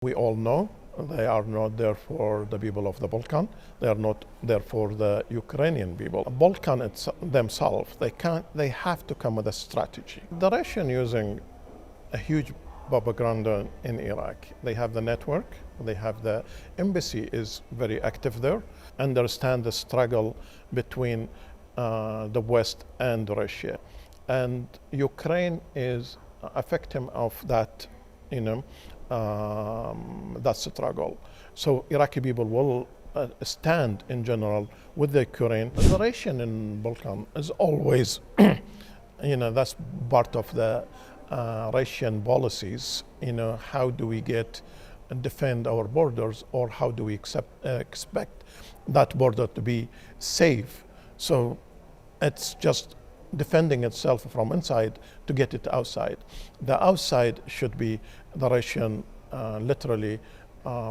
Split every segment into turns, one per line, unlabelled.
We all know they are not there for the people of the Balkan. They are not there for the Ukrainian people. Balkan themselves, they have to come with a strategy. The Russian using a huge propaganda in Iraq. They have the network, they have the embassy is very active there, understand the struggle between the West and Russia. And Ukraine is a victim of that, that struggle. So Iraqi people will stand in general with the Ukraine. The Russian in Balkan is always, that's part of the Russian policies. How do we get and defend our borders, or how do we expect that border to be safe? So it's just defending itself from inside to get it outside. The outside should be the Russian, literally,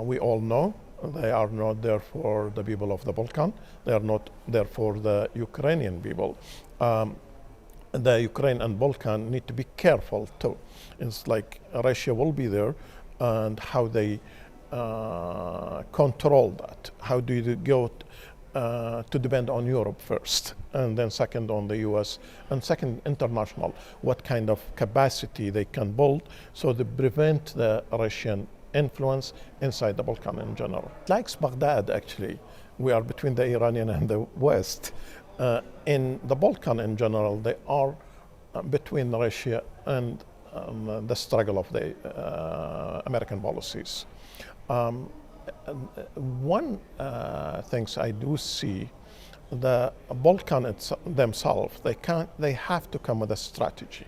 we all know they are not there for the people of the Balkan. They are not there for the Ukrainian people. The Ukraine and Balkan need to be careful too. It's like Russia will be there, and how they control that. How do you go to depend on Europe first, and then second on the US, and second international, what kind of capacity they can build so to prevent the Russian influence inside the Balkan in general. Like Baghdad, actually, we are between the Iranian and the West. In the Balkan in general, they are between Russia and the struggle of the American policies. One things I do see, the Balkan themselves, they have to come with a strategy.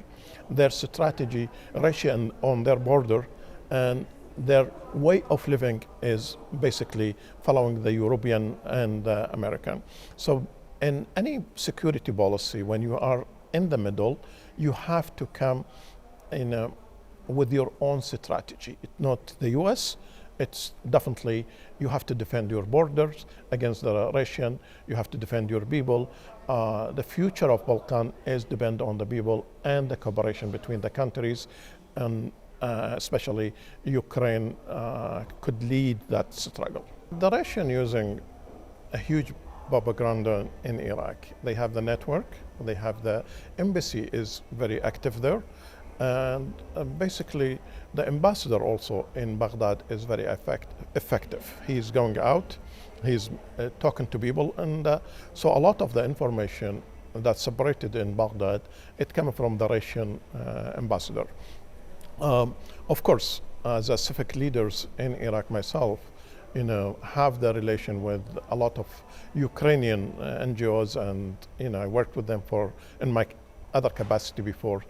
Their strategy, Russia on their border, and their way of living is basically following the European and the American. So in any security policy, when you are in the middle, you have to come with your own strategy. It's not the US, it's definitely you have to defend your borders against the Russian, you have to defend your people. The future of Balkan is depend on the people and the cooperation between the countries, and especially Ukraine could lead that struggle. The Russian using a huge propaganda in Iraq. They have the network, they have the embassy is very active there, and basically the ambassador also in Baghdad is very effective. He's going out, he's talking to people, and so a lot of the information that's separated in Baghdad, it comes from the Russian ambassador. Of course, as a civic leaders in Iraq myself, have the relation with a lot of Ukrainian NGOs, and I worked with them in my other capacity before.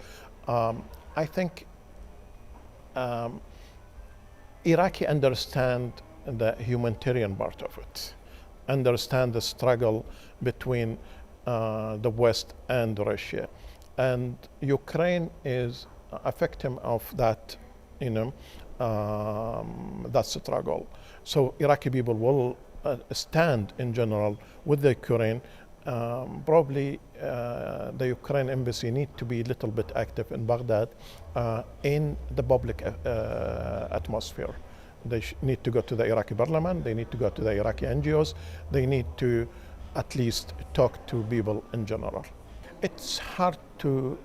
I think Iraqi understand the humanitarian part of it, understand the struggle between the West and Russia, and Ukraine is a victim of that, that struggle. So Iraqi people will stand in general with the Ukraine. Probably the Ukraine embassy need to be a little bit active in Baghdad in the public atmosphere. They need to go to the Iraqi parliament, they need to go to the Iraqi NGOs, they need to at least talk to people in general. It's hard to,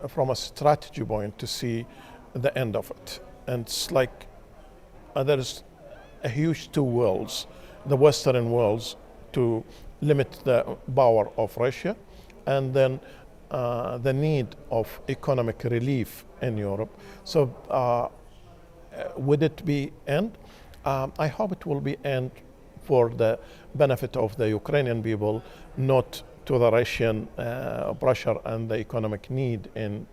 from a strategy point, to see the end of it. And it's like there's a huge two worlds, the Western worlds to limit the power of Russia, and then the need of economic relief in Europe. So would it be end? I hope it will be end for the benefit of the Ukrainian people, not to the Russian pressure and the economic need in.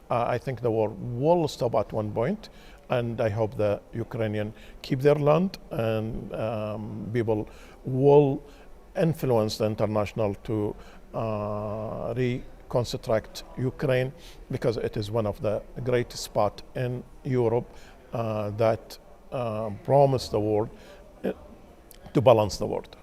I think the war will stop at one point, and I hope the Ukrainian keep their land, and people will influence the international to reconstruct Ukraine, because it is one of the greatest spots in Europe that promise the world to balance the world.